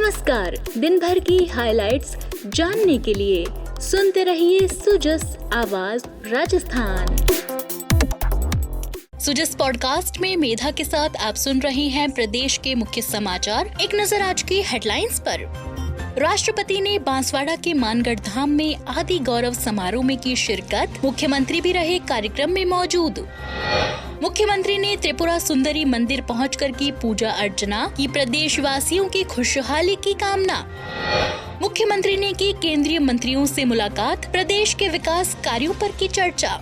नमस्कार, दिन भर की हाइलाइट्स जानने के लिए सुनते रहिए सुजस आवाज राजस्थान। सुजस पॉडकास्ट में मेधा के साथ आप सुन रहे हैं प्रदेश के मुख्य समाचार। एक नजर आज की हेडलाइंस पर। राष्ट्रपति ने बांसवाड़ा के मानगढ़ धाम में आदि गौरव समारोह में की शिरकत। मुख्यमंत्री भी रहे कार्यक्रम में मौजूद। मुख्यमंत्री ने त्रिपुरा सुंदरी मंदिर पहुंचकर की पूजा अर्चना की। प्रदेश वासियों की खुशहाली की कामना। मुख्यमंत्री ने की केंद्रीय मंत्रियों से मुलाकात। प्रदेश के विकास कार्यों पर की चर्चा।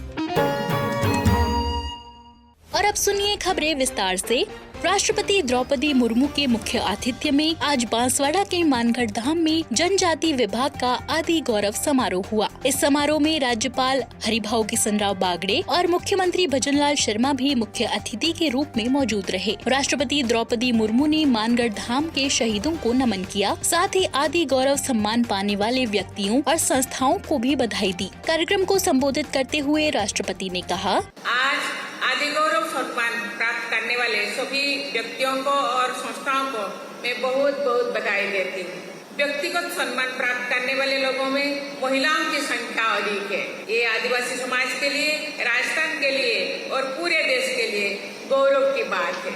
और अब सुनिए खबरें विस्तार से। राष्ट्रपति द्रौपदी मुर्मू के मुख्य आतिथ्य में आज बांसवाड़ा के मानगढ़ धाम में जनजाति विभाग का आदि गौरव समारोह हुआ। इस समारोह में राज्यपाल हरिभाऊ किशनराव बागड़े और मुख्यमंत्री भजनलाल शर्मा भी मुख्य अतिथि के रूप में मौजूद रहे। राष्ट्रपति द्रौपदी मुर्मू ने मानगढ़ धाम के शहीदों को नमन किया, साथ ही आदि गौरव सम्मान पाने वाले व्यक्तियों और संस्थाओं को भी बधाई दी। कार्यक्रम को संबोधित करते हुए राष्ट्रपति ने कहा, आज आदि गौरव सम्मान प्राप्त करने वाले सभी व्यक्तियों को और संस्थाओं को मैं बहुत बहुत बधाई देती हूँ। व्यक्तिगत सम्मान प्राप्त करने वाले लोगों में महिलाओं की संख्या अधिक है। ये आदिवासी समाज के लिए, राजस्थान के लिए और पूरे देश के लिए गौरव की बात है।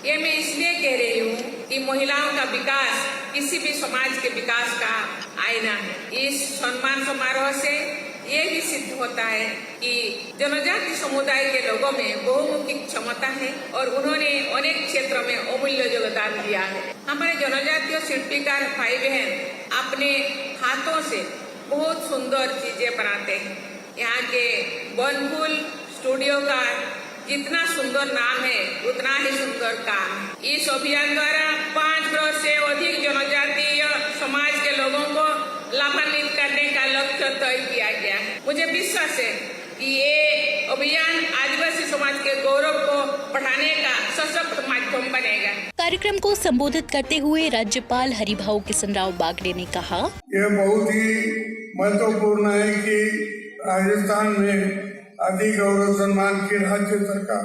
ये मैं इसलिए कह रही हूँ कि महिलाओं का विकास किसी भी समाज के विकास का आईना है। इस सम्मान समारोह से ये भी सिद्ध होता है कि जनजाति समुदाय के लोगों में बहुमुखी क्षमता है और उन्होंने अनेक क्षेत्रों में अमूल्य योगदान दिया है। हमारे जनजातीय शिल्पीकार भाई बहन अपने हाथों से बहुत सुंदर चीजें बनाते हैं। यहाँ के बनफूल स्टूडियो का जितना सुंदर नाम है उतना ही सुंदर काम है। इस अभियान द्वारा 5 करोड़ से अधिक जनजातीय समाज के लोगों को लाभान्वित करने का लक्ष्य तय किया गया है। मुझे विश्वास है कि ये अभियान आदिवासी समाज के गौरव को बढ़ाने का सशक्त माध्यम बनेगा। कार्यक्रम को संबोधित करते हुए राज्यपाल हरिभाऊ किशनराव बागड़े ने कहा, यह बहुत ही महत्वपूर्ण है कि राजस्थान में आदि गौरव सम्मान की राज्य सरकार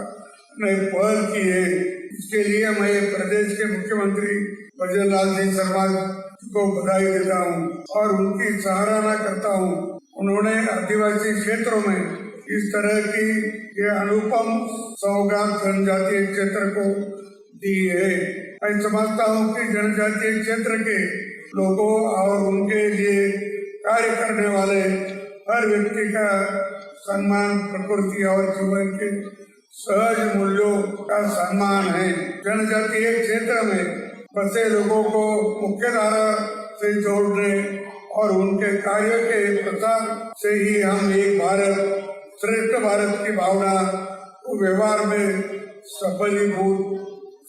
ने पहल की है। इसके लिए मैं प्रदेश के मुख्यमंत्री भजनलाल सिंह शर्मा को बधाई देता हूँ और उनकी सराहना करता हूँ। उन्होंने आदिवासी क्षेत्रों में इस तरह की ये अनुपम सौगात जनजातीय क्षेत्र को दी है। मैं समझता हूँ कि जनजातीय क्षेत्र के लोगों और उनके लिए कार्य करने वाले हर व्यक्ति का सम्मान प्रकृति और जीवन के सहज मूल्यों का सम्मान है। जनजातीय क्षेत्र में बसे लोगों को मुख्य धारा से जोड़ने और उनके कार्य के प्रसार से ही हम एक भारत श्रेष्ठ भारत की भावना को व्यवहार में सफलीभूत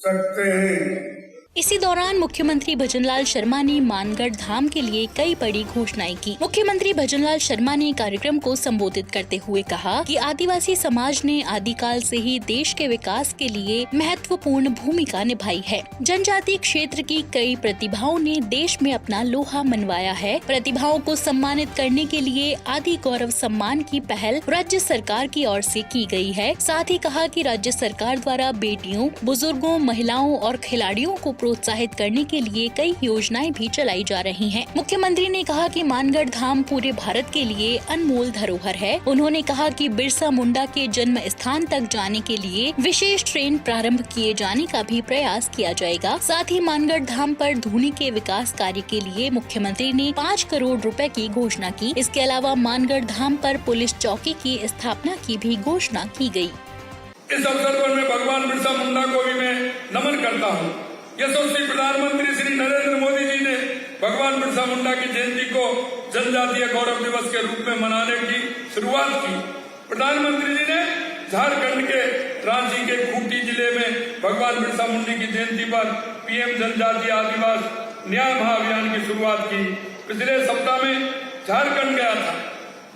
सकते हैं। इसी दौरान मुख्यमंत्री भजनलाल शर्मा ने मानगढ़ धाम के लिए कई बड़ी घोषणाएं की। मुख्यमंत्री भजनलाल शर्मा ने कार्यक्रम को संबोधित करते हुए कहा कि आदिवासी समाज ने आदिकाल से ही देश के विकास के लिए महत्वपूर्ण भूमिका निभाई है। जनजातीय क्षेत्र की कई प्रतिभाओं ने देश में अपना लोहा मनवाया है। प्रतिभाओं को सम्मानित करने के लिए आदि गौरव सम्मान की पहल राज्य सरकार की ओर से की गई है। साथ ही कहा कि राज्य सरकार द्वारा बेटियों, बुजुर्गों, महिलाओं और खिलाड़ियों को प्रोत्साहित करने के लिए कई योजनाएं भी चलाई जा रही हैं। मुख्यमंत्री ने कहा कि मानगढ़ धाम पूरे भारत के लिए अनमोल धरोहर है। उन्होंने कहा कि बिरसा मुंडा के जन्म स्थान तक जाने के लिए विशेष ट्रेन प्रारंभ किए जाने का भी प्रयास किया जाएगा। साथ ही मानगढ़ धाम पर धूनी के विकास कार्य के लिए मुख्यमंत्री ने 5 करोड़ रुपए की घोषणा की। इसके अलावा मानगढ़ धाम पर पुलिस चौकी की स्थापना की भी घोषणा की गयी। इस अवसर पर मैं भगवान बिरसा मुंडा को भी मैं नमन करता हूँ। यशस्वी प्रधानमंत्री श्री नरेंद्र मोदी जी ने भगवान बिरसा मुंडा की जयंती को जनजातीय गौरव दिवस के रूप में मनाने की शुरुआत की। प्रधानमंत्री जी ने झारखंड के रांची के खूंटी जिले में भगवान बिरसा मुंडा की जयंती पर पीएम जनजातीय आदिवासी न्याय महाअभियान की शुरुआत की। पिछले सप्ताह में झारखंड गया था।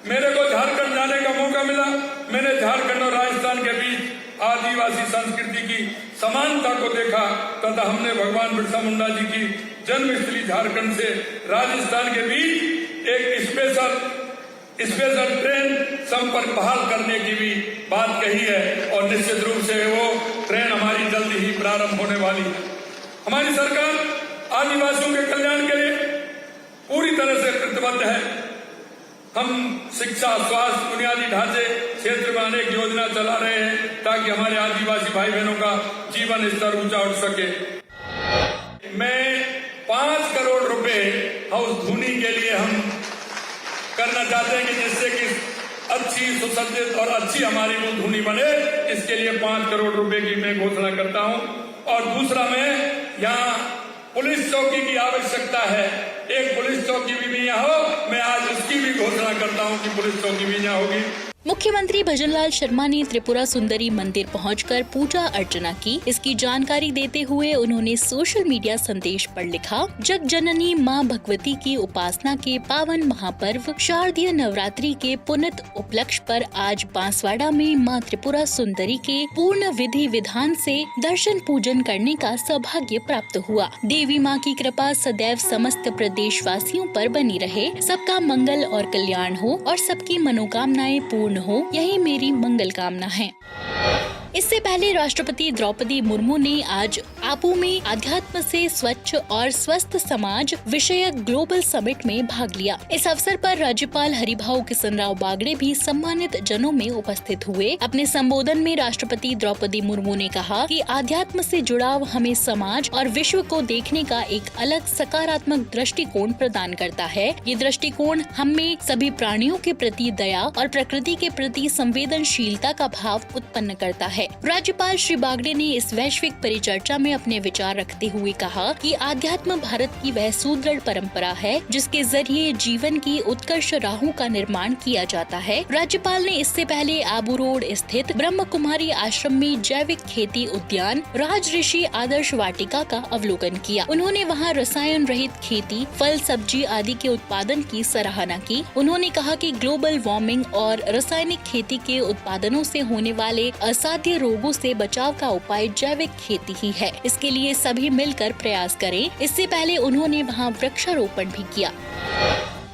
मेरे को झारखंड जाने का मौका मिला। मैंने झारखंड और राजस्थान के बीच आदिवासी संस्कृति की समानता को देखा तथा हमने भगवान बिरसा मुंडा जी की जन्मस्थली झारखंड से राजस्थान के बीच एक स्पेशल ट्रेन संपर्क बहाल करने की भी बात कही है और निश्चित रूप से वो ट्रेन हमारी जल्दी ही प्रारंभ होने वाली है। हमारी सरकार आदिवासियों के कल्याण के लिए पूरी तरह से प्रतिबद्ध है। हम शिक्षा, स्वास्थ्य, बुनियादी ढांचे क्षेत्र में अनेक योजना चला रहे हैं ताकि हमारे आदिवासी भाई बहनों का जीवन स्तर ऊंचा उठ सके। मैं 5 करोड़ रुपए हाउस धूनी के लिए हम करना चाहते हैं कि जिससे कि अच्छी, सुसज्जित और अच्छी हमारी वो धूनी बने। इसके लिए 5 करोड़ रुपए की मैं घोषणा करता हूं। और दूसरा, मैं यहाँ पुलिस चौकी की आवश्यकता है। एक पुलिस चौकी भी यहाँ हो, मैं आज उसकी भी घोषणा करता हूँ कि पुलिस चौकी भी यहाँ होगी। मुख्यमंत्री भजनलाल शर्मा ने त्रिपुरा सुंदरी मंदिर पहुंचकर पूजा अर्चना की। इसकी जानकारी देते हुए उन्होंने सोशल मीडिया संदेश पर लिखा, जग जननी मां भगवती की उपासना के पावन महापर्व शारदीय नवरात्रि के पुनित उपलक्ष्य पर आज बांसवाड़ा में मां त्रिपुरा सुंदरी के पूर्ण विधि विधान से दर्शन पूजन करने का सौभाग्य प्राप्त हुआ। देवी मां की कृपा सदैव समस्त प्रदेशवासियों पर बनी रहे। सबका मंगल और कल्याण हो और सबकी मनोकामनाएं पूर्ण हो, यही मेरी मंगल कामना है। इससे पहले राष्ट्रपति द्रौपदी मुर्मू ने आज आपू में अध्यात्म से स्वच्छ और स्वस्थ समाज विषयक ग्लोबल समिट में भाग लिया। इस अवसर पर राज्यपाल हरिभाऊ किशनराव बागड़े भी सम्मानित जनों में उपस्थित हुए। अपने संबोधन में राष्ट्रपति द्रौपदी मुर्मू ने कहा कि अध्यात्म से जुड़ाव हमें समाज और विश्व को देखने का एक अलग सकारात्मक दृष्टिकोण प्रदान करता है। ये दृष्टिकोण हमें सभी प्राणियों के प्रति दया और प्रकृति के प्रति संवेदनशीलता का भाव उत्पन्न करता है। राज्यपाल श्री बागड़े ने इस वैश्विक परिचर्चा में अपने विचार रखते हुए कहा कि आध्यात्म भारत की वह सुदृढ़ परंपरा है जिसके जरिए जीवन की उत्कर्ष राहों का निर्माण किया जाता है। राज्यपाल ने इससे पहले आबू रोड स्थित ब्रह्म कुमारी आश्रम में जैविक खेती उद्यान राज ऋषि आदर्श वाटिका का अवलोकन किया। उन्होंने वहां रसायन रहित खेती, फल सब्जी आदि के उत्पादन की सराहना की। उन्होंने कहा कि ग्लोबल वार्मिंग और रासायनिक खेती के उत्पादनों से होने वाले असाध्य रोगों से बचाव का उपाय जैविक खेती ही है। इसके लिए सभी मिलकर प्रयास करें। इससे पहले उन्होंने वहां वृक्षारोपण भी किया।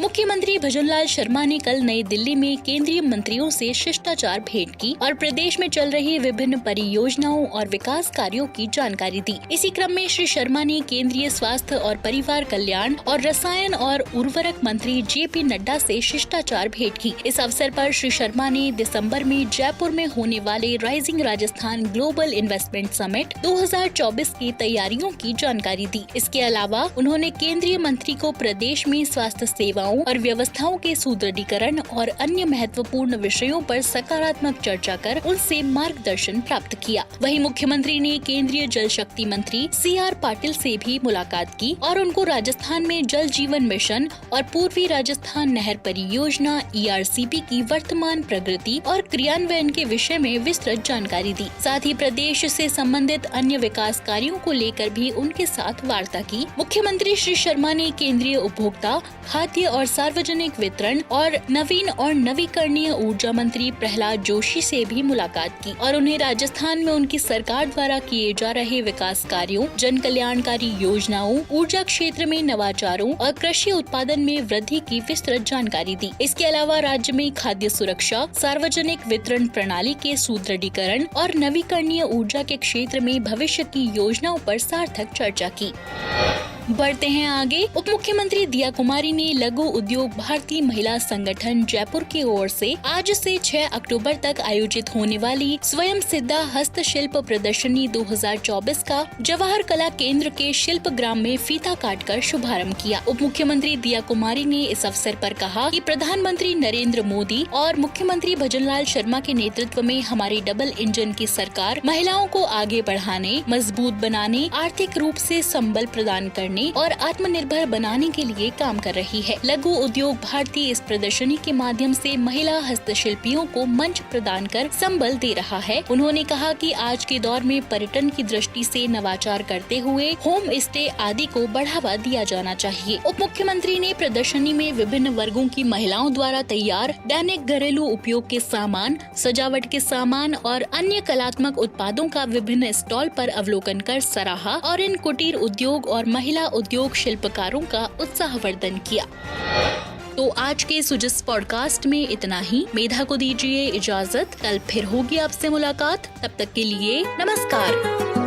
मुख्यमंत्री भजनलाल शर्मा ने कल नई दिल्ली में केंद्रीय मंत्रियों से शिष्टाचार भेंट की और प्रदेश में चल रही विभिन्न परियोजनाओं और विकास कार्यों की जानकारी दी। इसी क्रम में श्री शर्मा ने केंद्रीय स्वास्थ्य और परिवार कल्याण और रसायन और उर्वरक मंत्री JP नड्डा से शिष्टाचार भेंट की। इस अवसर पर श्री शर्मा ने दिसंबर में जयपुर में होने वाले rising Rajasthan global investment summit 2024 की तैयारियों की जानकारी दी। इसके अलावा उन्होंने केंद्रीय मंत्री को प्रदेश में स्वास्थ्य सेवाओं और व्यवस्थाओं के सुदृढ़ीकरण और अन्य महत्वपूर्ण विषयों पर सकारात्मक चर्चा कर उनसे मार्गदर्शन प्राप्त किया। वहीं मुख्यमंत्री ने केंद्रीय जल शक्ति मंत्री CR पाटिल से भी मुलाकात की और उनको राजस्थान में जल जीवन मिशन और पूर्वी राजस्थान नहर परियोजना ERCP की वर्तमान प्रगति और क्रियान्वयन के विषय में विस्तृत जानकारी दी। साथ ही प्रदेश से संबंधित अन्य विकास कार्यों को लेकर भी उनके साथ वार्ता की। मुख्यमंत्री श्री शर्मा ने केंद्रीय उपभोक्ता, खाद्य और सार्वजनिक वितरण और नवीन और नवीकरणीय ऊर्जा मंत्री प्रहलाद जोशी से भी मुलाकात की और उन्हें राजस्थान में उनकी सरकार द्वारा किए जा रहे विकास कार्यों, जन कल्याणकारी योजनाओं, ऊर्जा क्षेत्र में नवाचारों और कृषि उत्पादन में वृद्धि की विस्तृत जानकारी दी। इसके अलावा राज्य में खाद्य सुरक्षा, सार्वजनिक वितरण प्रणाली के सुदृढ़ीकरण और नवीकरणीय ऊर्जा के क्षेत्र में भविष्य की योजनाओं पर सार्थक चर्चा की। बढ़ते हैं आगे। उप मुख्यमंत्री दिया कुमारी ने लघु उद्योग भारतीय महिला संगठन जयपुर की ओर से आज से 6 अक्टूबर तक आयोजित होने वाली स्वयं सिद्धा हस्तशिल्प प्रदर्शनी 2024 का जवाहर कला केंद्र के शिल्प ग्राम में फीता काटकर शुभारंभ किया। उप मुख्यमंत्री दिया कुमारी ने इस अवसर पर कहा कि प्रधानमंत्री नरेंद्र मोदी और मुख्यमंत्री भजनलाल शर्मा के नेतृत्व में हमारी डबल इंजन की सरकार महिलाओं को आगे बढ़ाने, मजबूत बनाने, आर्थिक रूप से संबल प्रदान करने और आत्मनिर्भर बनाने के लिए काम कर रही है। लघु उद्योग भारती इस प्रदर्शनी के माध्यम से महिला हस्तशिल्पियों को मंच प्रदान कर संबल दे रहा है। उन्होंने कहा कि आज के दौर में पर्यटन की दृष्टि से नवाचार करते हुए होम स्टे आदि को बढ़ावा दिया जाना चाहिए। उप मुख्यमंत्री ने प्रदर्शनी में विभिन्न वर्गों की महिलाओं द्वारा तैयार दैनिक घरेलू उपयोग के सामान, सजावट के सामान और अन्य कलात्मक उत्पादों का विभिन्न स्टॉल पर अवलोकन कर सराहा और इन कुटीर उद्योग और महिला उद्योग शिल्पकारों का उत्साहवर्धन किया। तो आज के सुजस पॉडकास्ट में इतना ही। मेधा को दीजिए इजाजत। कल फिर होगी आपसे मुलाकात। तब तक के लिए नमस्कार।